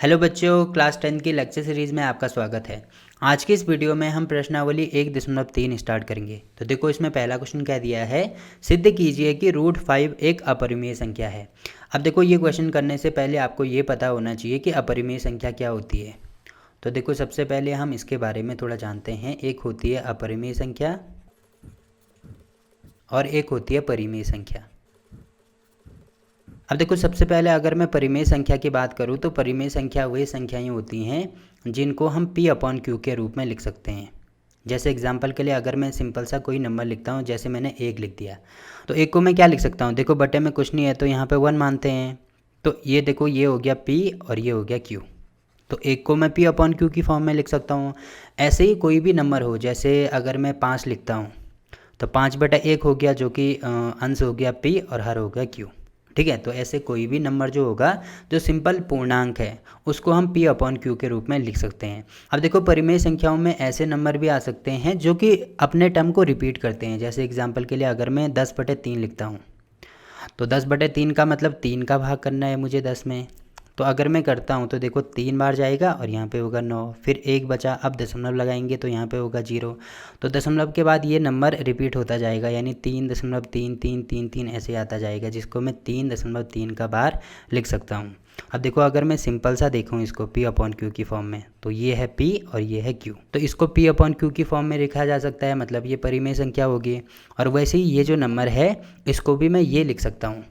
Hello बच्चों, class 10 की lecture series में आपका स्वागत है। आज की इस वीडियो में हम प्रश्नावली 1.3 स्टार्ट करेंगे। तो देखो, इसमें पहला क्वेश्चन क्या दिया है, सिद्ध कीजिए कि √5 एक अपरिमेय संख्या है। अब देखो, ये क्वेश्चन करने से पहले आपको ये पता होना चाहिए कि अपरिमेय संख्या क्या होती है। तो देखो, सबसे पहले हम इसके बारे में थोड़ा जानते हैं। एक होती है अपरिमेय संख्या और एक होती है परिमेय संख्या। अब देखो, सबसे पहले अगर मैं परिमेय संख्या की बात करूँ तो परिमेय संख्या वही संख्याएं होती हैं जिनको हम P/Q के रूप में लिख सकते हैं। जैसे एग्जांपल के लिए अगर मैं सिंपल सा कोई नंबर लिखता हूँ, जैसे मैंने 1 लिख दिया, तो 1 को मैं क्या लिख सकता हूँ, देखो बटे में कुछ नहीं है तो यहाँ पे 1 मानते हैं। तो ये देखो, ये हो गया P और ये हो गया Q। तो 1 को मैं P/Q की फॉर्म में लिख सकता हूँ। ऐसे ही कोई भी नंबर हो, जैसे अगर मैं 5 लिखता हूँ तो 5/1 हो गया, जो कि अंश हो गया P और हर हो गया Q। ठीक है, तो ऐसे कोई भी नंबर जो होगा जो सिंपल पूर्णांक है उसको हम P/Q के रूप में लिख सकते हैं। अब देखो, परिमेय संख्याओं में ऐसे नंबर भी आ सकते हैं जो कि अपने टर्म को रिपीट करते हैं। जैसे एग्जांपल के लिए अगर मैं 10/3 लिखता हूँ तो 10/3 का मतलब 3 का भाग करना है मुझे 10 में। तो अगर मैं करता हूँ तो देखो 3 बार जाएगा और यहाँ पे होगा 9, फिर 1 बचा, अब दशमलव लगाएंगे तो यहाँ पे होगा 0। तो दशमलव के बाद ये नंबर रिपीट होता जाएगा, यानी 3.3333 ऐसे आता जाएगा, जिसको मैं 3.3 का बार लिख सकता हूँ। अब देखो, अगर मैं सिंपल सा देखूँ इसको P/Q की फॉर्म में, तो ये है P और ये है Q। तो इसको P/Q की फॉर्म में लिखा जा सकता है, मतलब ये परिमेय संख्या होगी। और वैसे ही ये जो नंबर है इसको भी मैं ये लिख सकता हूँ।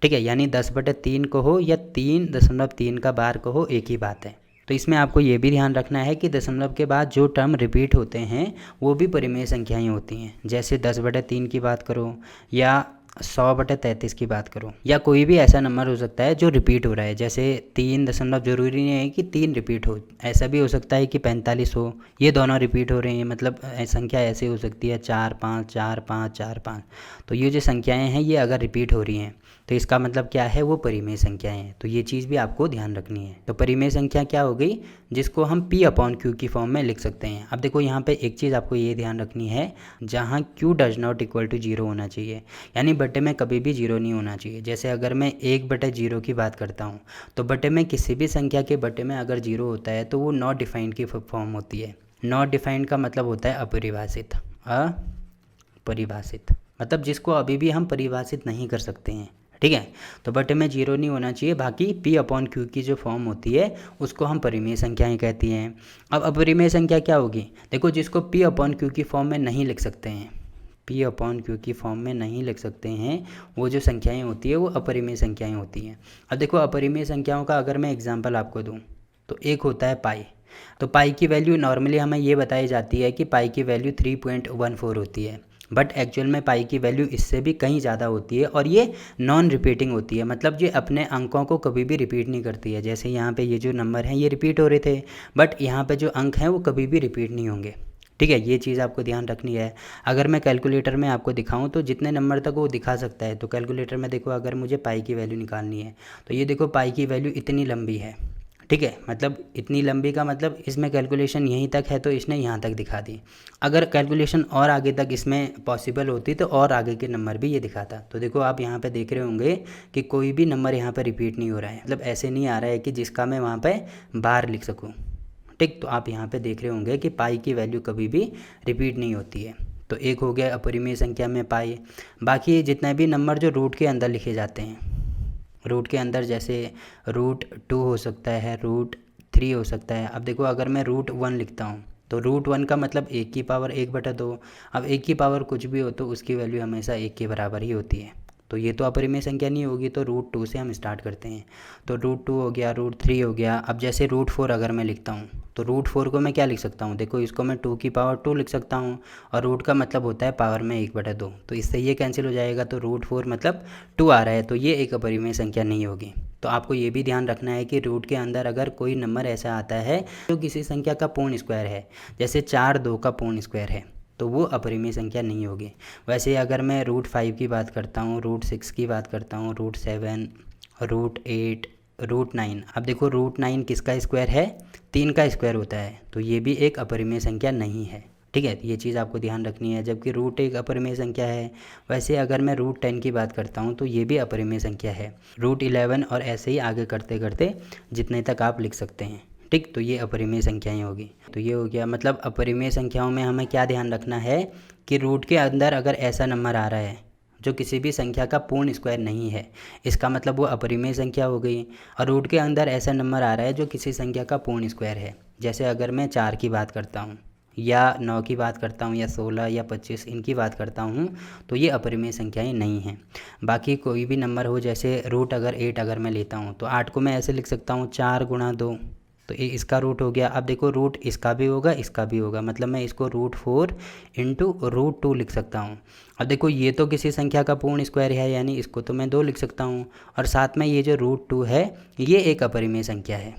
ठीक है, यानी 10/3 को हो या 3.3 का बार को हो, एक ही बात है। तो इसमें आपको ये भी ध्यान रखना है कि दशमलव के बाद जो टर्म रिपीट होते हैं वो भी परिमेय संख्याएं होती हैं। जैसे 10/3 की बात करो या 100/33 की बात करो, या कोई भी ऐसा नंबर हो सकता है जो रिपीट हो रहा है। जैसे 3 दशमलव, जरूरी नहीं है कि 3 रिपीट हो, ऐसा भी हो सकता है कि 45 हो, ये दोनों रिपीट हो रहे हैं। मतलब संख्या ऐसे हो सकती है 4 5 4 5 4 5। तो ये जो संख्याएं हैं ये अगर रिपीट हो रही हैं तो इसका मतलब क्या है, वो परिमेय संख्याएं हैं। तो ये चीज़ भी आपको ध्यान रखनी है। तो परिमेय संख्या क्या हो गई, जिसको हम P/Q की फॉर्म में लिख सकते हैं। अब देखो, यहाँ पे एक चीज़ आपको ये ध्यान रखनी है, जहाँ Q does not equal to 0 होना चाहिए, यानी बटे में कभी भी 0 नहीं होना चाहिए। जैसे अगर मैं 1/0 की बात करता हूँ तो बटे में किसी भी संख्या के बटे में अगर 0 होता है तो वो नॉट डिफाइंड की फॉर्म होती है। नॉट डिफाइंड का मतलब होता है अपरिभाषित। अपरिभाषित मतलब जिसको अभी भी हम परिभाषित नहीं कर सकते हैं। ठीक है, तो बटे में 0 नहीं होना चाहिए। बाकी P/Q की जो फॉर्म होती है उसको हम परिमेय संख्याएं कहती हैं। अब अपरिमेय संख्या क्या होगी, देखो जिसको P/Q की फॉर्म में नहीं लिख सकते हैं, P/Q की फॉर्म में नहीं लिख सकते हैं, वो जो संख्याएं होती है वो अपरिमेय संख्याएं होती हैं। अब देखो, अपरिमेय संख्याओं का अगर मैं एग्जांपल आपको दूं तो एक होता है पाई। तो पाई की वैल्यू नॉर्मली हमें ये बताई जाती है कि पाई की वैल्यू 3.14 होती है, बट एक्चुअल में पाई की वैल्यू इससे भी कहीं ज़्यादा होती है और ये नॉन रिपीटिंग होती है। मतलब ये अपने अंकों को कभी भी रिपीट नहीं करती है। जैसे यहाँ पे ये जो नंबर हैं ये रिपीट हो रहे थे, बट यहाँ पे जो अंक हैं वो कभी भी रिपीट नहीं होंगे। ठीक है, ये चीज़ आपको ध्यान रखनी है। अगर मैं कैलकुलेटर में आपको दिखाऊं तो जितने नंबर तक वो दिखा सकता है। तो कैलकुलेटर में देखो, अगर मुझे पाई की वैल्यू निकालनी है तो ये देखो, पाई की वैल्यू इतनी लंबी है। ठीक है, मतलब इतनी लंबी का मतलब इसमें कैलकुलेशन यहीं तक है तो इसने यहाँ तक दिखा दी। अगर कैलकुलेशन और आगे तक इसमें पॉसिबल होती तो और आगे के नंबर भी ये दिखाता। तो देखो, आप यहाँ पे देख रहे होंगे कि कोई भी नंबर यहाँ पे रिपीट नहीं हो रहा है, मतलब ऐसे नहीं आ रहा है कि जिसका मैं वहाँ पे बार लिख सकूँ। ठीक, तो आप यहाँ पे देख रहे होंगे कि पाई की वैल्यू कभी भी रिपीट नहीं होती है। तो एक हो गया अपरिमेय संख्या में पाई। बाकी जितने भी नंबर जो रूट के अंदर लिखे जाते हैं, रूट के अंदर जैसे √2 हो सकता है, √3 हो सकता है। अब देखो, अगर मैं √1 लिखता हूँ तो √1 का मतलब 1 की पावर 1/2। अब 1 की पावर कुछ भी हो तो उसकी वैल्यू हमेशा 1 के बराबर ही होती है। तो ये तो अपरिमेय संख्या नहीं होगी, तो √2 से हम स्टार्ट करते हैं। तो √2 हो गया, √3 हो गया। अब जैसे √4 अगर मैं लिखता हूँ तो √4 को मैं क्या लिख सकता हूँ, देखो इसको मैं 2 की पावर 2 लिख सकता हूँ, और रूट का मतलब होता है पावर में 1/2। तो इससे ये कैंसिल हो जाएगा, तो √4 मतलब 2 आ रहा है, तो ये एक अपरिमेय संख्या नहीं होगी। तो आपको ये भी ध्यान रखना है कि रूट के अंदर अगर कोई नंबर ऐसा आता है जो किसी संख्या का पूर्ण स्क्वायर है, जैसे 4 2 का पूर्ण स्क्वायर है, तो वो अपरिमेय संख्या नहीं होगी। वैसे अगर मैं √5 की बात करता हूँ, √6 की बात करता हूँ, √7, √8, √9, अब देखो √9 किसका स्क्वायर है, 3 का स्क्वायर होता है, तो ये भी एक अपरिमेय संख्या नहीं है। ठीक है, ये चीज़ आपको ध्यान रखनी है। जबकि रूट एक अपरिमेय संख्या है, वैसे अगर मैं रूट 10 की बात करता हूँ तो ये भी अपरिमेय संख्या है। रूट 11 और ऐसे ही आगे करते करते जितने तक आप लिख सकते हैं। ठीक, तो ये अपरिमेय संख्याएं होगी। तो ये हो गया, मतलब अपरिमेय संख्याओं में हमें क्या ध्यान रखना है कि रूट के अंदर अगर ऐसा नंबर आ रहा है जो किसी भी संख्या का पूर्ण स्क्वायर नहीं है, इसका मतलब वो अपरिमेय संख्या हो गई। और रूट के अंदर ऐसा नंबर आ रहा है जो किसी संख्या का पूर्ण स्क्वायर है, जैसे अगर मैं 4 की बात करता हूँ या 9 की बात करता हूँ या 16 या 25 इनकी बात करता हूँ, तो ये अपरिमेय संख्याएं नहीं हैं। बाकी कोई भी नंबर हो, जैसे रूट अगर 8 अगर मैं लेता हूँ तो 8 को मैं ऐसे लिख सकता हूँ 4 गुणा 2, तो ये इसका रूट हो गया। अब देखो रूट इसका भी होगा, इसका भी होगा, मतलब मैं इसको रूट 4 इंटू रूट 2 लिख सकता हूँ। अब देखो ये तो किसी संख्या का पूर्ण स्क्वायर है, यानी इसको तो मैं 2 लिख सकता हूँ, और साथ में ये जो रूट 2 है ये एक अपरिमेय संख्या है।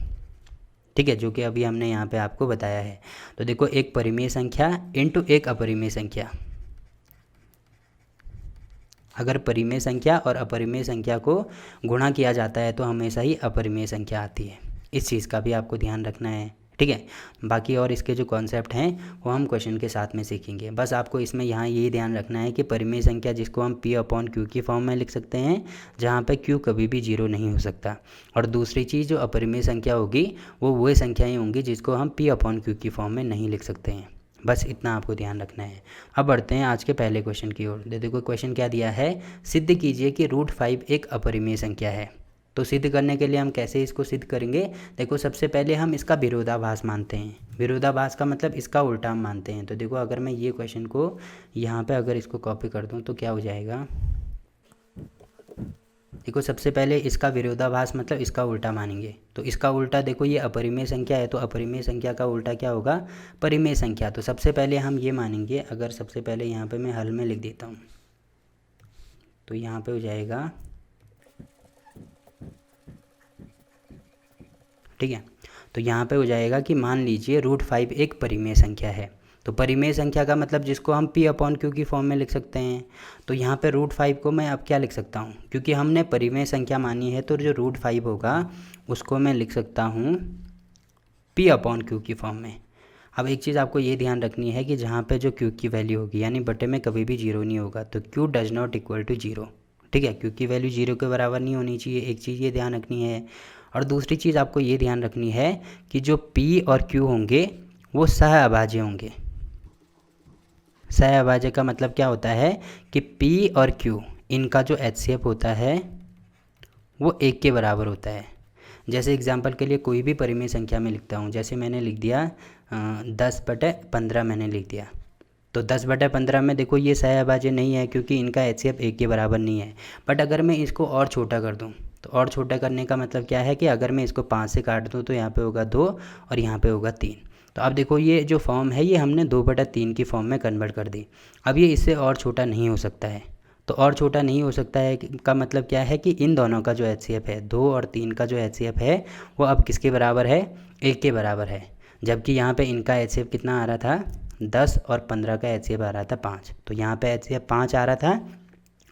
ठीक है, जो कि अभी हमने यहाँ पे आपको बताया है। तो देखो एक परिमेय संख्या इंटू एक अपरिमेय संख्या, अगर परिमेय संख्या और अपरिमेय संख्या को गुणा किया जाता है तो हमेशा ही अपरिमेय संख्या आती है। इस चीज़ का भी आपको ध्यान रखना है। ठीक है, बाकी और इसके जो कॉन्सेप्ट हैं वो हम क्वेश्चन के साथ में सीखेंगे। बस आपको इसमें यहाँ यही ध्यान रखना है कि परिमेय संख्या जिसको हम P अपॉन Q की फॉर्म में लिख सकते हैं, जहाँ पे Q कभी भी 0 नहीं हो सकता। और दूसरी चीज़ जो अपरिमेय संख्या होगी वो संख्याएँ होंगी जिसको हम P अपॉन Q की फॉर्म में नहीं लिख सकते हैं। बस इतना आपको ध्यान रखना है। अब बढ़ते हैं आज के पहले क्वेश्चन की ओर। देखो क्वेश्चन क्या दिया है, सिद्ध कीजिए कि रूट 5 एक अपरिमेय संख्या है। तो सिद्ध करने के लिए हम कैसे इसको सिद्ध करेंगे, देखो सबसे पहले हम इसका विरोधाभास मानते हैं। विरोधाभास का मतलब इसका उल्टा हम मानते हैं। तो देखो अगर मैं ये क्वेश्चन को यहाँ पे अगर इसको कॉपी कर दूँ तो क्या हो जाएगा, देखो सबसे पहले इसका विरोधाभास मतलब इसका उल्टा मानेंगे। तो इसका उल्टा देखो ये अपरिमेय संख्या है, तो अपरिमेय संख्या का उल्टा क्या होगा, परिमेय संख्या। तो सबसे पहले हम ये मानेंगे, अगर सबसे पहले यहाँ पे मैं हल में लिख देता हूँ तो यहाँ पे हो जाएगा, ठीक है। तो यहाँ पे हो जाएगा कि मान लीजिए रूट 5 एक परिमेय संख्या है। तो परिमेय संख्या का मतलब जिसको हम P अपॉन Q की फॉर्म में लिख सकते हैं। तो यहाँ पे रूट 5 को मैं अब क्या लिख सकता हूँ, क्योंकि हमने परिमेय संख्या मानी है तो जो रूट 5 होगा उसको मैं लिख सकता हूँ P अपॉन Q की फॉर्म में। अब एक चीज़ आपको ये ध्यान रखनी है कि जहाँ पे जो Q की वैल्यू होगी यानी बटे में कभी भी 0 नहीं होगा, तो Q does not equal to 0। ठीक है, Q की वैल्यू 0 के बराबर नहीं होनी चाहिए, एक चीज़ ये ध्यान रखनी है। और दूसरी चीज़ आपको ये ध्यान रखनी है कि जो P और Q होंगे वो सह अभाज्य होंगे। सह अभाज्य का मतलब क्या होता है कि P और Q इनका जो HCF होता है वो 1 के बराबर होता है। जैसे एग्जांपल के लिए कोई भी परिमेय संख्या में लिखता हूँ, जैसे मैंने लिख दिया 10/15 मैंने लिख दिया, तो 10/15 में देखो ये सह अभाज्य नहीं है क्योंकि इनका HCF 1 के बराबर नहीं है। बट अगर मैं इसको और छोटा कर दूँ, तो और छोटा करने का मतलब क्या है कि अगर मैं इसको 5 से काट दूँ तो यहाँ पे होगा 2 और यहाँ पे होगा 3। तो अब देखो ये जो फॉर्म है ये हमने 2/3 की फॉर्म में कन्वर्ट कर दी। अब ये इससे और छोटा नहीं हो सकता है। तो और छोटा नहीं हो सकता है का मतलब क्या है कि इन दोनों का जो HCF है 2 और 3 का जो HCF है वो अब किसके बराबर है, 1 के बराबर है। जबकि यहाँ पे इनका HCF कितना आ रहा था, 10 और 15 का HCF आ रहा था 5। तो यहाँ पे HCF 5 आ रहा था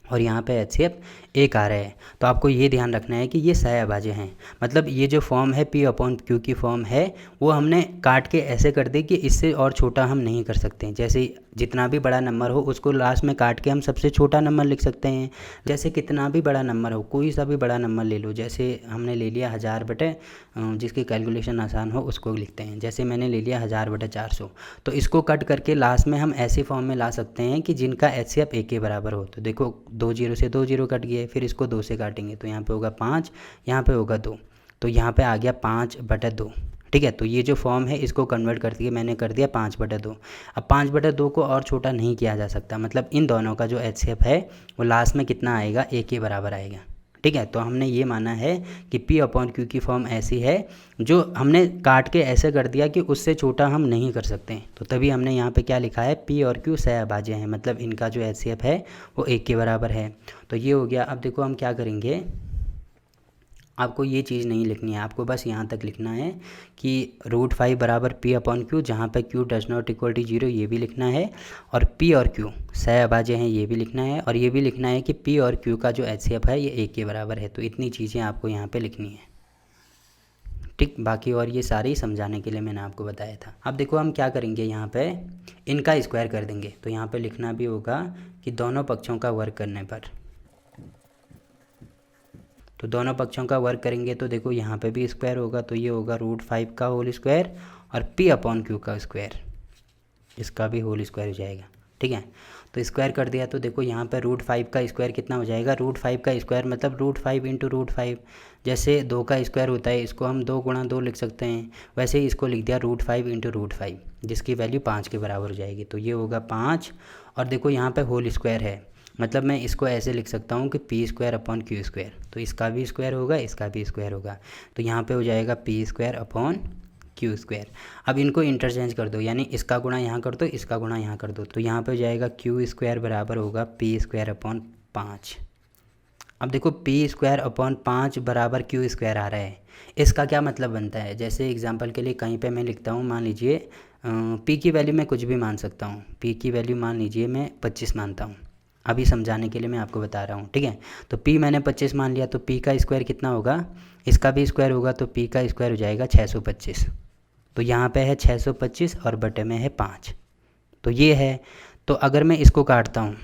और यहाँ पे HCF 1 आ रहा है। तो आपको ये ध्यान रखना है कि ये सह अभाज्य हैं। मतलब ये जो फॉर्म है P अपॉन Q की फॉर्म है वो हमने काट के ऐसे कर दी कि इससे और छोटा हम नहीं कर सकते। जैसे जितना भी बड़ा नंबर हो उसको लास्ट में काट के हम सबसे छोटा नंबर लिख सकते हैं। जैसे कितना भी बड़ा नंबर हो, कोई सा भी बड़ा नंबर ले लो, जैसे हमने ले लिया 1000 बटे जिसकी कैलकुलेशन आसान हो उसको लिखते हैं। जैसे मैंने ले लिया 1000/400, तो इसको कट करके लास्ट में हम ऐसी फॉर्म में ला सकते हैं कि जिनका HCF 1 के बराबर हो। तो देखो 2 0 से 2 0 कट गए, फिर इसको 2 से काटेंगे तो यहाँ पे होगा 5, यहाँ पे होगा 2, तो यहाँ पे आ गया 5/2। ठीक है, तो ये जो फॉर्म है इसको कन्वर्ट कर दिए मैंने, कर दिया 5/2। अब 5/2 को और छोटा नहीं किया जा सकता, मतलब इन दोनों का जो HCF है वो लास्ट में कितना आएगा, 1 के बराबर आएगा। ठीक है, तो हमने ये माना है कि P अपॉन Q की फॉर्म ऐसी है जो हमने काट के ऐसे कर दिया कि उससे छोटा हम नहीं कर सकते। तो तभी हमने यहाँ पे क्या लिखा है, P और Q सह अभाज्य हैं, मतलब इनका जो HCF है वो 1 के बराबर है। तो ये हो गया। अब देखो हम क्या करेंगे, आपको ये चीज़ नहीं लिखनी है, आपको बस यहाँ तक लिखना है कि रूट 5 बराबर P अपॉन Q, जहाँ पे Q does not equal to 0 ये भी लिखना है, और P और Q सह अभाज्य हैं ये भी लिखना है, और ये भी लिखना है कि P और Q का जो HCF है ये 1 के बराबर है। तो इतनी चीज़ें आपको यहाँ पे लिखनी है। ठीक, बाकी और ये सारी समझाने के लिए मैंने आपको बताया था। अब देखो हम क्या करेंगे, यहाँ पे इनका स्क्वायर कर देंगे। तो यहाँ पे लिखना भी होगा कि दोनों पक्षों का वर्ग करने पर, तो दोनों पक्षों का वर्ग करेंगे तो देखो यहाँ पे भी स्क्वायर होगा, तो ये होगा √5 का होल स्क्वायर और P/Q का स्क्वायर, इसका भी होल स्क्वायर हो जाएगा। ठीक है, तो स्क्वायर कर दिया तो देखो यहाँ पे √5 का स्क्वायर कितना हो जाएगा, √5 का स्क्वायर मतलब √5 इंटू √5। जैसे 2 का स्क्वायर होता है, इसको हम 2 गुणा 2 लिख सकते हैं, वैसे ही इसको लिख दिया √5 इंटू √5, जिसकी वैल्यू 5 के बराबर हो जाएगी। तो ये होगा 5, और देखो यहाँ पे होल स्क्वायर है, मतलब मैं इसको ऐसे लिख सकता हूँ कि P²/Q²। तो इसका भी स्क्वायर होगा, इसका भी स्क्वायर होगा, तो यहाँ पे हो जाएगा P²/Q²। अब इनको इंटरचेंज कर दो, यानी इसका गुणा यहाँ कर दो, इसका गुणा यहाँ कर दो, तो यहाँ पे हो जाएगा Q² बराबर होगा P²/5। अब देखो P²/5 बराबर Q² आ रहा है, इसका क्या मतलब बनता है। जैसे एग्जांपल के लिए कहीं पे मैं लिखता हूँ, मान लीजिए P की वैल्यू मैं कुछ भी मान सकता हूँ, P की वैल्यू मान लीजिए मैं 25 मानता हूँ, अभी समझाने के लिए मैं आपको बता रहा हूँ। ठीक है, तो P मैंने 25 मान लिया, तो P का स्क्वायर कितना होगा, इसका भी स्क्वायर होगा, तो P का स्क्वायर हो जाएगा 625। तो यहाँ पे है 625 और बटे में है 5, तो ये है। तो अगर मैं इसको काटता हूँ,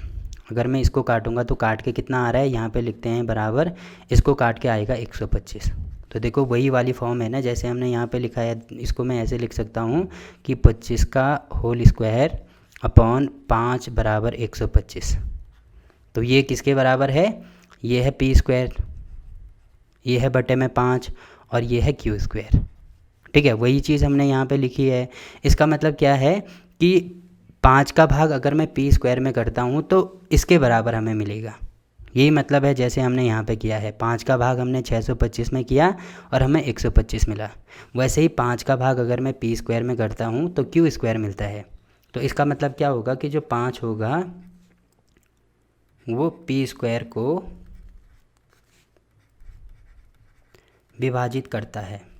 अगर मैं इसको काटूंगा तो काट के कितना आ रहा है, यहाँ पे लिखते हैं बराबर, इसको काट के आएगा 125। तो देखो वही वाली फॉर्म है ना, जैसे हमने यहाँ पे लिखा है, इसको मैं ऐसे लिख सकता हूँ कि 25 का होल स्क्वायर अपॉन 5 बराबर 125। तो ये किसके बराबर है, ये है P², ये है बटे में 5, और ये है Q²। ठीक है, वही चीज़ हमने यहाँ पे लिखी है। इसका मतलब क्या है कि 5 का भाग अगर मैं P² में करता हूँ तो इसके बराबर हमें मिलेगा, यही मतलब है। जैसे हमने यहाँ पे किया है, 5 का भाग हमने 625 में किया और हमें 125 मिला, वैसे ही 5 का भाग अगर मैं P² में करता हूँ तो Q² मिलता है। तो इसका मतलब क्या होगा कि जो 5 होगा वो P² को विभाजित करता है।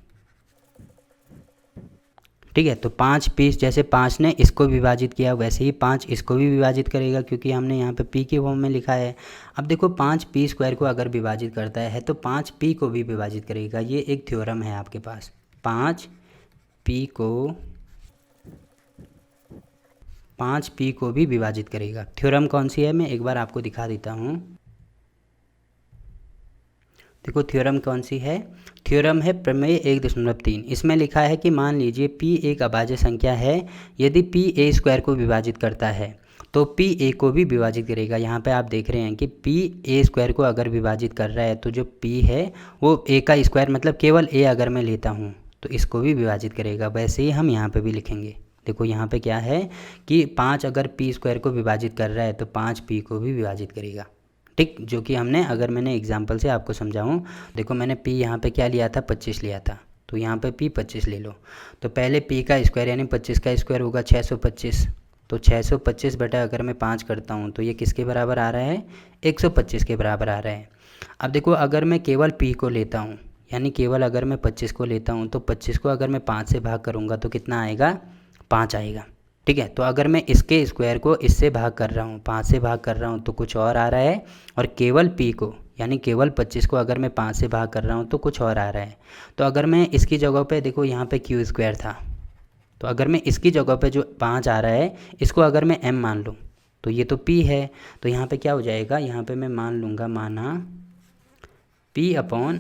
ठीक है, तो 5 पीस, जैसे 5 ने इसको विभाजित किया वैसे ही 5 इसको भी विभाजित करेगा, क्योंकि हमने यहाँ पे P की फॉर्म में लिखा है। अब देखो 5 P² को अगर विभाजित करता है तो 5 P को भी विभाजित करेगा, ये एक थ्योरम है आपके पास। 5 P को भी विभाजित करेगा। थ्योरम कौन सी है, मैं एक बार आपको दिखा देता हूँ। देखो थ्योरम कौन सी है, थ्योरम है प्रमेय 1.3। इसमें लिखा है कि मान लीजिए P एक अभाज्य संख्या है, यदि P A² को विभाजित करता है तो P A को भी विभाजित करेगा। यहाँ पे आप देख रहे हैं कि P A² को अगर विभाजित कर रहा है तो जो P है वो A का स्क्वायर, मतलब केवल A अगर मैं लेता हूँ तो इसको भी विभाजित करेगा। वैसे ही हम यहाँ पे भी लिखेंगे। देखो यहाँ पे क्या है कि 5 अगर P² को विभाजित कर रहा है तो 5 P को भी विभाजित करेगा। ठीक, जो कि हमने, अगर मैंने एग्जाम्पल से आपको समझाऊँ, देखो मैंने P यहाँ पे क्या लिया था, 25 लिया था, तो यहाँ पे P 25 ले लो। तो पहले P का स्क्वायर यानी 25 का स्क्वायर होगा 625, तो 625 बटा अगर मैं 5 करता हूँ तो ये किसके बराबर आ रहा है, 125 के बराबर आ रहा है। अब देखो अगर मैं केवल P को लेता हूँ, यानी केवल अगर मैं 25 को लेता हूँ तो 25 को अगर मैं 5 से भाग करूँगा तो कितना आएगा, 5 आएगा। ठीक है, तो अगर मैं इसके स्क्वायर को इससे भाग कर रहा हूँ, 5 से भाग कर रहा हूँ तो कुछ और आ रहा है, और केवल P को यानी केवल 25 को अगर मैं 5 से भाग कर रहा हूँ तो कुछ और आ रहा है। तो अगर मैं इसकी जगह पे, देखो यहाँ पे Q² था, तो अगर मैं इसकी जगह पे जो 5 आ रहा है इसको अगर मैं M मान लूँ तो ये तो P है, तो यहाँ पे क्या हो जाएगा, यहाँ पे मैं मान लूँगा, माना P/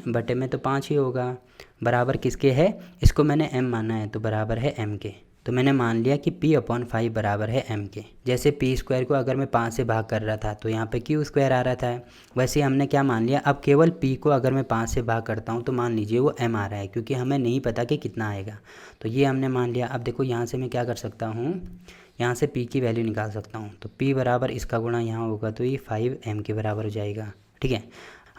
बटे में तो 5 ही होगा, बराबर किसके है, इसको मैंने M माना है तो बराबर है M के। तो मैंने मान लिया कि P/5 बराबर है M के। जैसे P² को अगर मैं 5 से भाग कर रहा था तो यहाँ पे Q² आ रहा था, वैसे हमने क्या मान लिया, अब केवल P को अगर मैं 5 से भाग करता हूँ तो मान लीजिए वो M आ रहा है, क्योंकि हमें नहीं पता कि कितना आएगा, तो ये हमने मान लिया। अब देखो यहाँ से मैं क्या कर सकता हूँ, यहाँ से P की वैल्यू निकाल सकता हूँ, तो P बराबर इसका गुणा यहाँ होगा तो ये 5M के बराबर हो जाएगा। ठीक है,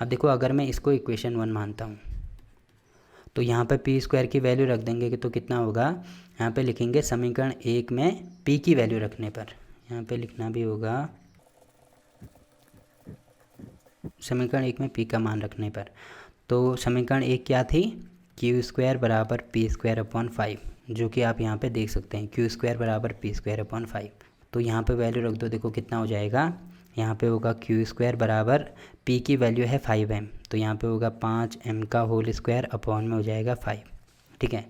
अब देखो अगर मैं इसको इक्वेशन 1 मानता हूँ तो यहाँ पे P² की वैल्यू रख देंगे कि तो कितना होगा, यहाँ पे लिखेंगे समीकरण 1 में P की वैल्यू रखने पर, यहाँ पे लिखना भी होगा समीकरण 1 में P का मान रखने पर। तो समीकरण 1 क्या थी, Q² बराबर P²/5, जो कि आप यहाँ पे देख सकते हैं, Q² बराबर P²/5। तो यहाँ पे वैल्यू रख दो, देखो कितना हो जाएगा, यहाँ पे होगा Q² बराबर P की वैल्यू है 5M, तो यहाँ पे होगा 5M का होल स्क्वायर अपॉन में हो जाएगा 5। ठीक है।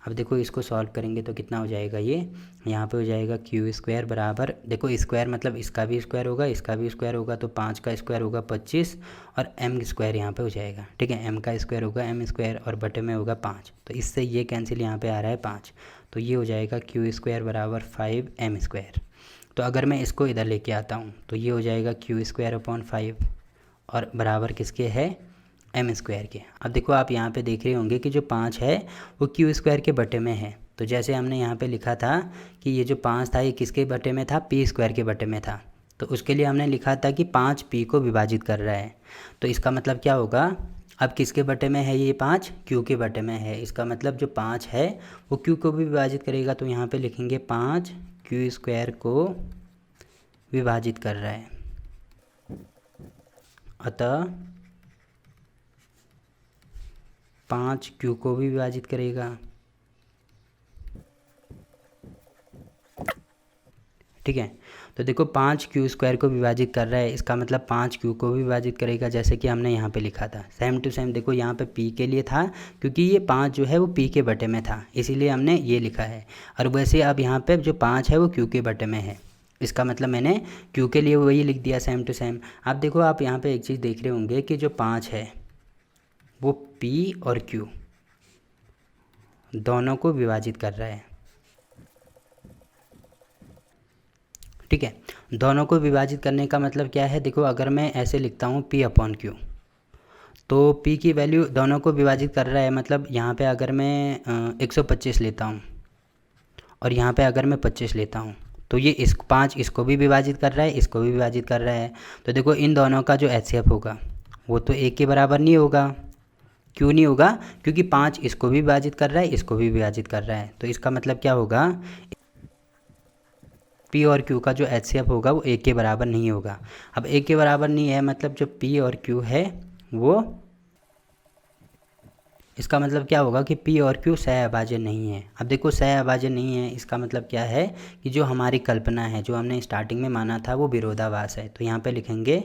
अब देखो इसको सॉल्व करेंगे तो कितना हो जाएगा, ये यहाँ पे हो जाएगा क्यू स्क्वायर बराबर, देखो स्क्वायर मतलब इसका भी स्क्वायर होगा, इसका भी स्क्वायर होगा, तो 5 का स्क्वायर होगा 25 और एम स्क्वायर यहाँ पे हो जाएगा। ठीक है, एम का स्क्वायर होगा एम स्क्वायर और बटे में होगा 5, तो इससे ये कैंसिल यहाँ पे आ रहा है 5, तो ये हो जाएगा क्यू स्क्वायर बराबर 5 एम स्क्वायर। तो अगर मैं इसको इधर लेके आता हूँ तो ये हो जाएगा क्यू स्क्वायर अपॉन 5 और बराबर किसके है, एम स्क्वायर के। अब देखो आप यहाँ पे देख रहे होंगे कि जो 5 है वो क्यू स्क्वायर के बटे में है, तो जैसे हमने यहाँ पे लिखा था कि ये जो 5 था ये किसके बटे में था, पी स्क्वायर के बटे में था, तो उसके लिए हमने लिखा था कि 5 पी को विभाजित कर रहा है। तो इसका मतलब क्या होगा, अब किसके बटे में है ये 5, क्यू के बटे में है, इसका मतलब जो 5 है वो क्यू को भी विभाजित करेगा, तो यहाँ पे लिखेंगे 5 क्यू स्क्वायर को विभाजित कर रहा है, अतः 5 क्यू को भी विभाजित करेगा। ठीक है, तो देखो 5 क्यू स्क्वायर को विभाजित कर रहा है, इसका मतलब 5 क्यू को भी विभाजित करेगा, जैसे कि हमने यहाँ पे लिखा था सेम टू सेम। देखो यहाँ पे पी के लिए था क्योंकि ये 5 जो है वो पी के बटे में था, इसीलिए हमने ये लिखा है, और वैसे अब यहाँ पे जो 5 है वो क्यू के बटे में है, इसका मतलब मैंने क्यू के लिए वही लिख दिया सेम टू सेम। अब देखो आप यहाँ पे एक चीज़ देख रहे होंगे कि जो 5 है वो पी और क्यू दोनों को विभाजित कर रहा है। ठीक है, दोनों को विभाजित करने का मतलब क्या है, देखो अगर मैं ऐसे लिखता हूँ P अपॉन Q, तो P की वैल्यू दोनों को विभाजित कर रहा है, मतलब यहाँ पे अगर मैं 125 लेता हूँ और यहाँ पे अगर मैं 25 लेता हूँ तो ये 5 इसको भी विभाजित कर रहा है, इसको भी विभाजित कर रहा है, तो देखो इन दोनों का जो HCF होगा वो तो 1 के बराबर नहीं होगा। क्यों नहीं होगा, क्योंकि 5 इसको भी विभाजित कर रहा है, इसको भी विभाजित कर रहा है, तो इसका मतलब क्या होगा, P और Q का जो HCF होगा वो 1 के बराबर नहीं होगा। अब 1 के बराबर नहीं है मतलब जो P और Q है वो, इसका मतलब क्या होगा कि P और Q सहअभाज्य नहीं है। अब देखो सहअभाज्य नहीं है इसका मतलब क्या है कि जो हमारी कल्पना है, जो हमने स्टार्टिंग में माना था वो विरोधाभास है, तो यहाँ पे लिखेंगे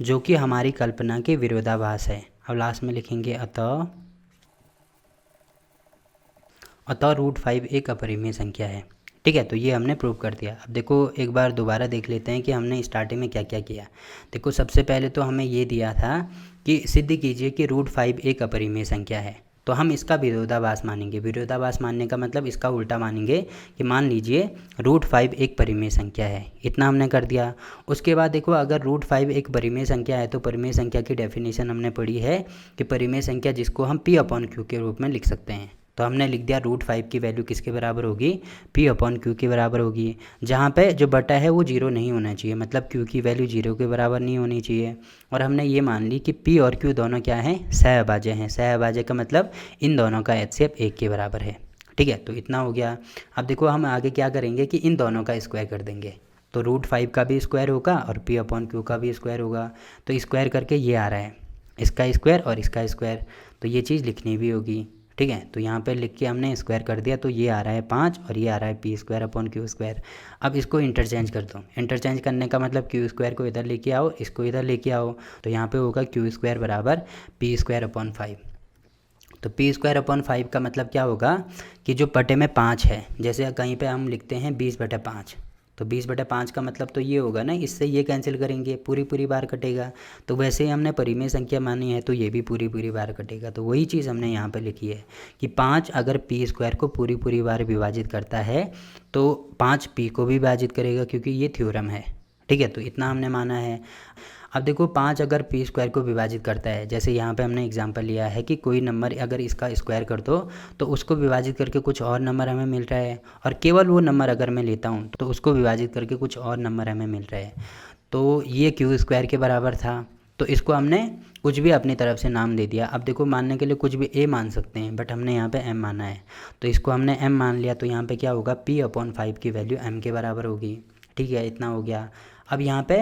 जो कि हमारी कल्पना के विरोधाभास है। अब लास्ट में लिखेंगे अतः √5 एक अपरिमेय संख्या है। ठीक है, तो ये हमने प्रूव कर दिया। अब देखो एक बार दोबारा देख लेते हैं कि हमने स्टार्टिंग में क्या क्या किया। देखो सबसे पहले तो हमें ये दिया था कि सिद्ध कीजिए कि √5 एक अपरिमेय संख्या है, तो हम इसका विरोधाभास मानेंगे। विरोधाभास मानने का मतलब इसका उल्टा मानेंगे कि मान लीजिए √5 एक परिमेय संख्या है, इतना हमने कर दिया। उसके बाद देखो अगर √5 एक परिमेय संख्या है तो परिमेय संख्या की डेफिनेशन हमने पढ़ी है कि परिमेय संख्या जिसको हम P अपॉन Q के रूप में लिख सकते हैं, तो हमने लिख दिया √5 की वैल्यू किसके बराबर होगी, P अपॉन Q के बराबर होगी, जहाँ पे जो बटा है वो 0 नहीं होना चाहिए, मतलब Q की वैल्यू 0 के बराबर नहीं होनी चाहिए। और हमने ये मान ली कि P और Q दोनों क्या हैं, सहअभाज्य हैं। सहअभाज्य का मतलब इन दोनों का HCF 1 के बराबर है। ठीक है, तो इतना हो गया। अब देखो हम आगे क्या करेंगे कि इन दोनों का स्क्वायर कर देंगे, तो √5 का भी स्क्वायर होगा और P अपॉन Q का भी स्क्वायर होगा, तो स्क्वायर करके ये आ रहा है, इसका स्क्वायर और इसका स्क्वायर, तो ये चीज़ लिखनी भी होगी। ठीक है, तो यहाँ पे लिख के हमने स्क्वायर कर दिया, तो ये आ रहा है 5 और ये आ रहा है P square upon Q square. अब इसको इंटरचेंज कर दो, इंटरचेंज करने का मतलब Q स्क्वायर को इधर लेके आओ, इसको इधर लेके आओ, तो यहाँ पे होगा Q स्क्वायर बराबर P स्क्वायर अपॉन 5। तो P स्क्वायर अपॉन 5 का मतलब क्या होगा कि जो बटे में 5 है, जैसे कहीं पे हम लिखते हैं 20/5, तो 20/5 का मतलब तो ये होगा ना, इससे ये कैंसिल करेंगे, पूरी पूरी बार कटेगा। तो वैसे ही हमने परिमेय संख्या मानी है तो ये भी पूरी पूरी बार कटेगा, तो वही चीज़ हमने यहाँ पे लिखी है कि 5 अगर P स्क्वायर को पूरी पूरी बार विभाजित करता है तो 5 P को भी विभाजित करेगा, क्योंकि ये थ्योरम है। ठीक है, तो इतना हमने माना है। अब देखो 5 अगर P स्क्वायर को विभाजित करता है, जैसे यहाँ पे हमने एग्जांपल लिया है कि कोई नंबर अगर इसका स्क्वायर कर दो तो उसको विभाजित करके कुछ और नंबर हमें मिल रहा है, और केवल वो नंबर अगर मैं लेता हूँ तो उसको विभाजित करके कुछ और नंबर हमें मिल रहा है, तो ये Q स्क्वायर के बराबर था, तो इसको हमने कुछ भी अपनी तरफ से नाम दे दिया। अब देखो मानने के लिए कुछ भी A मान सकते हैं, बट हमने यहाँ पे M माना है, तो इसको हमने M मान लिया, तो यहाँ पे क्या होगा P अपॉन 5 की वैल्यू M के बराबर होगी। ठीक है, इतना हो गया। अब यहाँ पे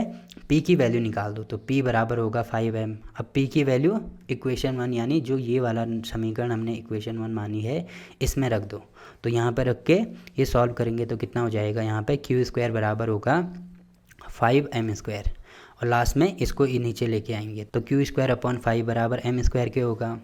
P की वैल्यू निकाल दो, तो P बराबर होगा 5M। अब P की वैल्यू इक्वेशन 1 यानी जो ये वाला समीकरण हमने इक्वेशन 1 मानी है इसमें रख दो, तो यहाँ पर रख के ये सॉल्व करेंगे तो कितना हो जाएगा, यहाँ पे Q स्क्वायर बराबर होगा 5M स्क्वायर, और लास्ट में इसको नीचे लेके आएंगे तो क्यू स्क्वायर अपॉन 5 बराबर एम स्क्वायर के होगा।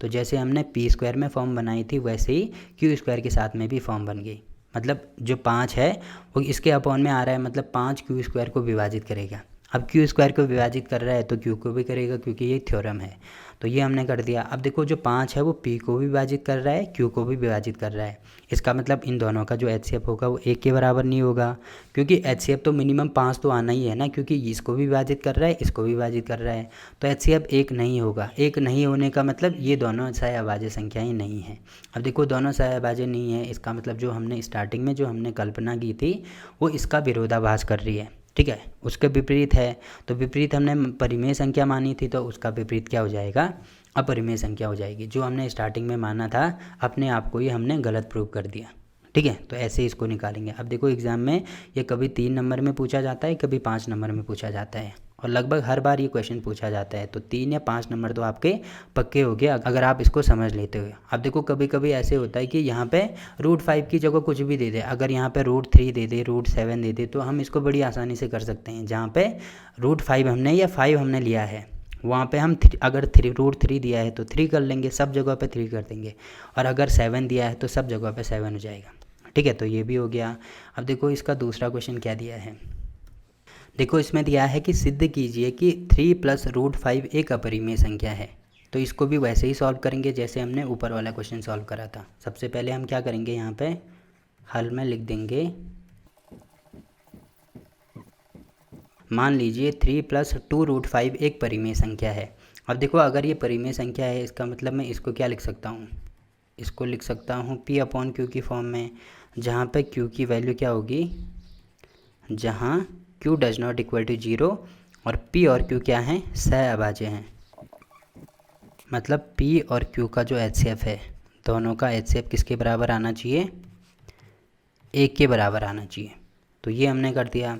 तो जैसे हमने पी स्क्वायर में फॉर्म बनाई थी वैसे ही क्यू स्क्वायर के साथ में भी फॉर्म बन गई। मतलब जो 5 है वो इसके अपॉन में आ रहा है, मतलब 5 क्यू स्क्वायर को विभाजित करेगा। अब क्यू स्क्वायर को विभाजित कर रहा है तो क्यू को भी करेगा क्योंकि ये थ्योरम है। तो ये हमने कर दिया। अब देखो जो 5 है वो पी को भी विभाजित कर रहा है, क्यू को भी विभाजित कर रहा है। इसका मतलब इन दोनों का जो एचसीएफ होगा वो 1 के बराबर नहीं होगा, क्योंकि एचसीएफ तो मिनिमम 5 तो आना ही है ना, क्योंकि इसको भी विभाजित कर रहा है, इसको भी विभाजित कर रहा है। तो एचसीएफ 1 नहीं होगा। 1 नहीं होने का मतलब ये दोनों सहअभाज्य संख्याएँ नहीं हैं। अब देखो दोनों सहअभाज्य नहीं है, इसका मतलब जो हमने स्टार्टिंग में जो हमने कल्पना की थी वो इसका विरोधाभास कर रही है। ठीक है, उसके विपरीत है। तो विपरीत हमने परिमेय संख्या मानी थी तो उसका विपरीत क्या हो जाएगा, अपरिमेय संख्या हो जाएगी। जो हमने स्टार्टिंग में माना था अपने आप को ही हमने गलत प्रूव कर दिया। ठीक है, तो ऐसे ही इसको निकालेंगे। अब देखो एग्ज़ाम में ये कभी 3 नंबर में पूछा जाता है, कभी 5 नंबर में पूछा जाता है, और लगभग हर बार ये क्वेश्चन पूछा जाता है। तो 3 या 5 नंबर तो आपके पक्के हो गए अगर आप इसको समझ लेते हो। अब देखो कभी कभी ऐसे होता है कि यहाँ पे √5 की जगह कुछ भी दे दे, अगर यहाँ पे √3 दे दे, √7 दे दे, तो हम इसको बड़ी आसानी से कर सकते हैं। जहाँ पे √5 हमने या 5 हमने लिया है वहाँ पे हम अगर √3 दिया है तो 3 कर लेंगे, सब जगह पे 3 कर देंगे, और अगर 7 दिया है तो सब जगह पे 7 हो जाएगा। ठीक है, तो ये भी हो गया। अब देखो इसका दूसरा क्वेश्चन क्या दिया है। देखो इसमें दिया है कि सिद्ध कीजिए कि 3 + √5 एक अपरिमेय संख्या है। तो इसको भी वैसे ही सॉल्व करेंगे जैसे हमने ऊपर वाला क्वेश्चन सॉल्व करा था। सबसे पहले हम क्या करेंगे, यहाँ पे हल में लिख देंगे, मान लीजिए 3 + 2√5 एक परिमेय संख्या है। अब देखो अगर ये परिमेय संख्या है इसका मतलब मैं इसको क्या लिख सकता हूँ, इसको लिख सकता हूँ P/Q की फॉर्म में, जहाँ पे Q की वैल्यू क्या होगी, जहाँ Q does not equal to 0 और P और Q क्या हैं, सहअभाज्य हैं। मतलब P और Q का जो HCF है दोनों का HCF किसके बराबर आना चाहिए, 1 के बराबर आना चाहिए। तो ये हमने कर दिया।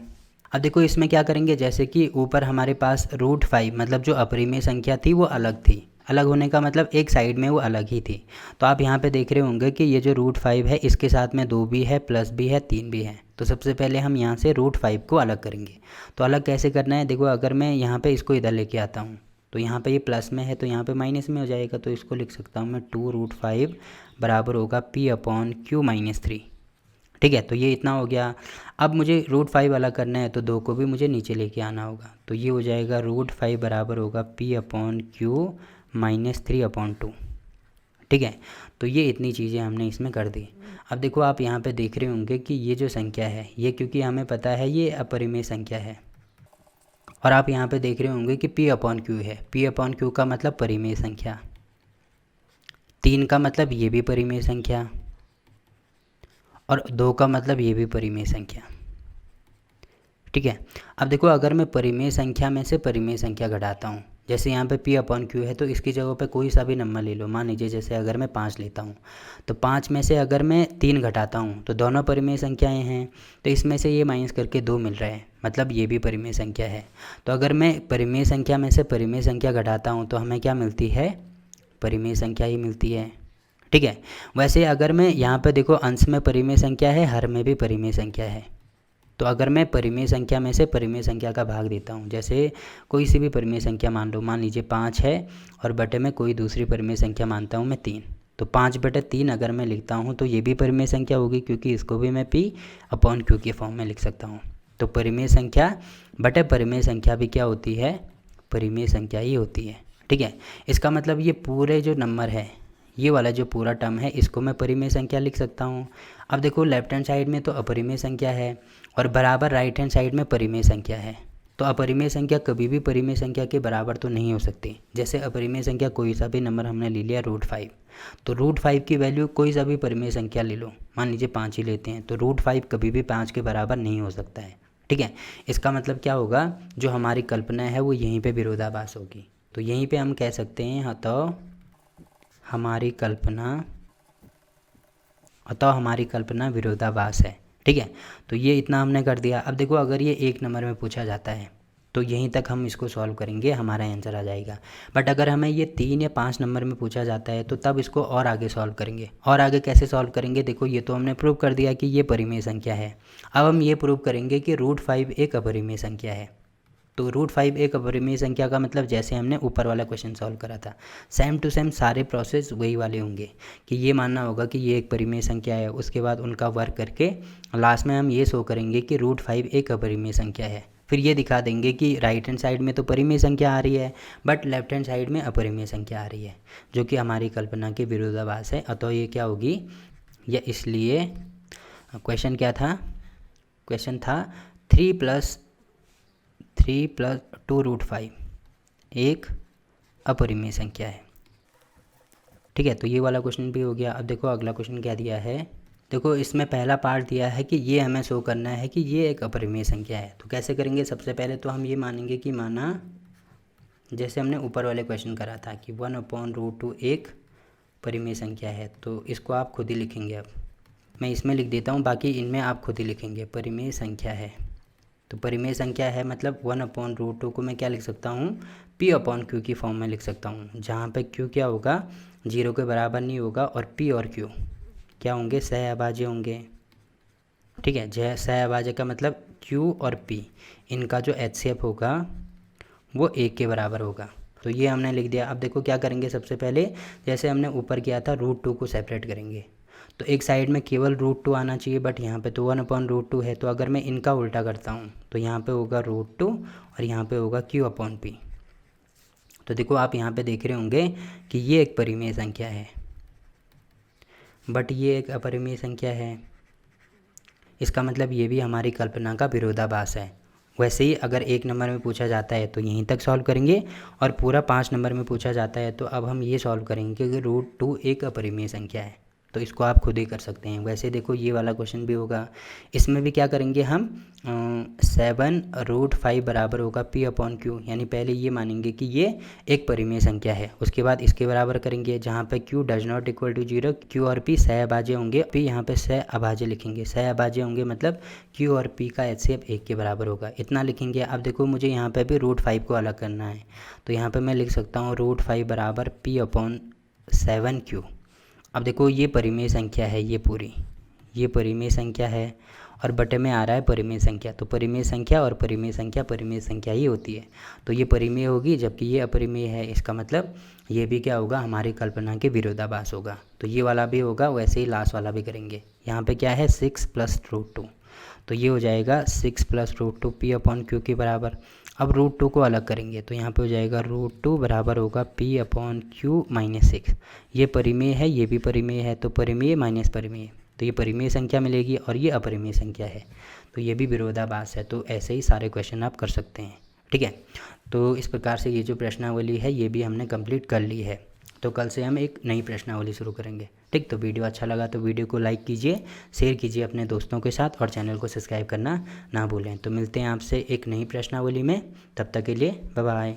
अब देखो इसमें क्या करेंगे, जैसे कि ऊपर हमारे पास √5 मतलब जो अपरिमेय संख्या थी वो अलग थी। अलग होने का मतलब एक साइड में वो अलग ही थी। तो आप यहाँ पे देख रहे होंगे कि ये जो √5 है इसके साथ में 2 भी है, प्लस भी है, 3 भी है। तो सबसे पहले हम यहाँ से √5 को अलग करेंगे। तो अलग कैसे करना है, देखो अगर मैं यहाँ पे इसको इधर लेके आता हूँ तो यहाँ पे ये प्लस में है तो यहाँ पे माइनस में हो जाएगा। तो इसको लिख सकता हूँ मैं 2√5 बराबर होगा P/Q - 3। ठीक है, तो ये इतना हो गया। अब मुझे √5 वाला करना है तो 2 को भी मुझे नीचे लेके आना होगा। तो ये हो जाएगा √5 बराबर होगा P/Q - 3/2। ठीक है, तो ये इतनी चीज़ें हमने इसमें कर दी। अब देखो आप यहाँ पे देख रहे होंगे कि ये जो संख्या है ये, क्योंकि हमें पता है ये अपरिमेय संख्या है, और आप यहाँ पे देख रहे होंगे कि P/Q है। P/Q का मतलब परिमेय संख्या, 3 का मतलब ये भी परिमेय संख्या, और 2 का मतलब ये भी परिमेय संख्या। ठीक है, अब देखो अगर मैं परिमेय संख्या में से परिमेय संख्या घटाता हूँ, जैसे यहाँ पे P/Q है तो इसकी जगह पे कोई सा भी नंबर ले लो। मान लीजिए जैसे अगर मैं 5 लेता हूँ तो 5 में से अगर मैं 3 घटाता हूँ तो दोनों परिमेय संख्याएं हैं, तो इसमें से ये माइनस करके 2 मिल रहा है, मतलब ये भी परिमेय संख्या है। तो अगर मैं परिमेय संख्या में से परिमेय संख्या घटाता हूँ तो हमें क्या मिलती है, परिमेय संख्या ही मिलती है। ठीक है, वैसे अगर मैं यहाँ पे देखो अंश में परिमेय संख्या है, हर में भी परिमेय संख्या है। तो अगर मैं परिमेय संख्या में से परिमेय संख्या का भाग देता हूँ, जैसे कोई सी भी परिमेय संख्या मान लो, मान लीजिए 5 है और बटे में कोई दूसरी परिमेय संख्या मानता हूँ मैं 3, तो 5/3 अगर मैं लिखता हूँ तो ये भी परिमेय संख्या होगी, क्योंकि इसको भी मैं P/Q के फॉर्म में लिख सकता हूँ। तो परिमेय संख्या बटे परिमेय संख्या भी क्या होती है, परिमेय संख्या ही होती है। ठीक है, इसका मतलब ये पूरे जो नंबर है, ये वाला जो पूरा टर्म है, इसको मैं परिमेय संख्या लिख सकता हूँ। अब देखो लेफ्ट हैंड साइड में तो अपरिमेय संख्या है और बराबर राइट हैंड साइड में परिमेय संख्या है। तो अपरिमेय संख्या कभी भी परिमेय संख्या के बराबर तो नहीं हो सकती। जैसे अपरिमेय संख्या कोई सा भी नंबर हमने ले लिया √5, तो √5 की वैल्यू कोई सा भी परिमेय संख्या ले लो, मान लीजिए 5 ही लेते हैं, तो √5 कभी भी 5 के बराबर नहीं हो सकता है। ठीक है, इसका मतलब क्या होगा, जो हमारी कल्पना है वो यहीं पर विरोधाभास होगी। तो यहीं पर हम कह सकते हैं अतः हमारी कल्पना विरोधाभास है। ठीक है, तो ये इतना हमने कर दिया। अब देखो अगर ये 1 नंबर में पूछा जाता है तो यहीं तक हम इसको सॉल्व करेंगे, हमारा आंसर आ जाएगा। बट अगर हमें ये 3 या 5 नंबर में पूछा जाता है तो तब इसको और आगे सॉल्व करेंगे। और आगे कैसे सॉल्व करेंगे, देखो ये तो हमने प्रूव कर दिया कि ये परिमेय संख्या है। अब हम ये प्रूव करेंगे कि √5 एक अपरिमेय संख्या है। तो √5 एक अपरिमेय संख्या का मतलब जैसे हमने ऊपर वाला क्वेश्चन सॉल्व करा था, सेम टू सेम सारे प्रोसेस वही वाले होंगे कि ये मानना होगा कि ये एक परिमेय संख्या है, उसके बाद उनका वर्क करके लास्ट में हम ये शो करेंगे कि √5 एक अपरिमेय संख्या है। फिर ये दिखा देंगे कि राइट हैंड साइड में तो परिमेय संख्या आ रही है बट लेफ्ट हैंड साइड में अपरिमेय संख्या आ रही है, जो कि हमारी कल्पना के विरोधाभास है। अतः ये क्या होगी, या इसलिए क्वेश्चन क्या था, क्वेश्चन था 3 + 2 √5 एक अपरिमेय संख्या है। ठीक है, तो ये वाला क्वेश्चन भी हो गया। अब देखो अगला क्वेश्चन क्या दिया है। देखो इसमें पहला पार्ट दिया है कि ये हमें शो करना है कि ये एक अपरिमेय संख्या है। तो कैसे करेंगे, सबसे पहले तो हम ये मानेंगे कि माना जैसे हमने ऊपर वाले क्वेश्चन करा था कि 1/√2 एक परिमेय संख्या है, तो इसको आप खुद ही लिखेंगे। अब मैं इसमें लिख देता हूँ, बाकी इनमें आप खुद ही लिखेंगे। परिमेय संख्या है, तो परिमेय संख्या है मतलब 1/√2 को मैं क्या लिख सकता हूँ, P/Q की फॉर्म में लिख सकता हूँ, जहाँ पे Q क्या होगा, 0 के बराबर नहीं होगा और P और Q क्या होंगे, सहअभाज्य होंगे। ठीक है, सहअभाज्य का मतलब Q और P इनका जो HCF होगा वो 1 के बराबर होगा। तो ये हमने लिख दिया। अब देखो क्या करेंगे, सबसे पहले जैसे हमने ऊपर किया था √2 को सेपरेट करेंगे, तो एक साइड में केवल √2 आना चाहिए, बट यहाँ पे तो 1/√2 है। तो अगर मैं इनका उल्टा करता हूँ तो यहाँ पे होगा √2 और यहाँ पे होगा Q/P। तो देखो आप यहाँ पे देख रहे होंगे कि ये एक परिमेय संख्या है बट ये एक अपरिमेय संख्या है। इसका मतलब ये भी हमारी कल्पना का विरोधाभास है। वैसे ही अगर 1 नंबर में पूछा जाता है तो यहीं तक सॉल्व करेंगे, और पूरा 5 नंबर में पूछा जाता है तो अब हम ये सॉल्व करेंगे कि √2 एक अपरिमेय संख्या है। तो इसको आप खुद ही कर सकते हैं। वैसे देखो ये वाला क्वेश्चन भी होगा, इसमें भी क्या करेंगे हम 7√5 बराबर होगा P/Q, यानी पहले ये मानेंगे कि ये एक परिमेय संख्या है, उसके बाद इसके बराबर करेंगे जहाँ पे Q ≠ 0, Q और P सहअभाज्य होंगे। P यहाँ पे सहअभाज्य लिखेंगे, सहअभाज्य होंगे मतलब Q और P का HCF 1 के बराबर होगा, इतना लिखेंगे। अब देखो मुझे यहाँ पे भी √5 को अलग करना है, तो यहाँ पे मैं लिख सकता हूँ √5 बराबर P/7Q। अब देखो ये परिमेय संख्या है, ये पूरी ये परिमेय संख्या है और बटे में आ रहा है परिमेय संख्या। तो परिमेय संख्या और परिमेय संख्या ही होती है। तो ये परिमेय होगी जबकि ये अपरिमेय है, इसका मतलब ये भी क्या होगा, हमारी कल्पना के विरोधाभास होगा। तो ये वाला भी होगा, वैसे ही लास्ट वाला भी करेंगे। यहाँ पे क्या है 6 + √2, तो ये हो जाएगा 6 + √2 P/Q के बराबर। अब √2 को अलग करेंगे तो यहाँ पे हो जाएगा √2 बराबर होगा P/Q - 6। ये परिमेय है, ये भी परिमेय है, तो परिमेय माइनस परिमेय, तो ये परिमेय संख्या मिलेगी और ये अपरिमेय संख्या है, तो ये भी विरोधाभास है। तो ऐसे ही सारे क्वेश्चन आप कर सकते हैं। ठीक है, तो इस प्रकार से ये जो प्रश्नावली है ये भी हमने कंप्लीट कर ली है। तो कल से हम एक नई प्रश्नावली शुरू करेंगे। ठीक, तो वीडियो अच्छा लगा तो वीडियो को लाइक कीजिए, शेयर कीजिए अपने दोस्तों के साथ और चैनल को सब्सक्राइब करना ना भूलें। तो मिलते हैं आपसे एक नई प्रश्नावली में, तब तक के लिए बाय बाय।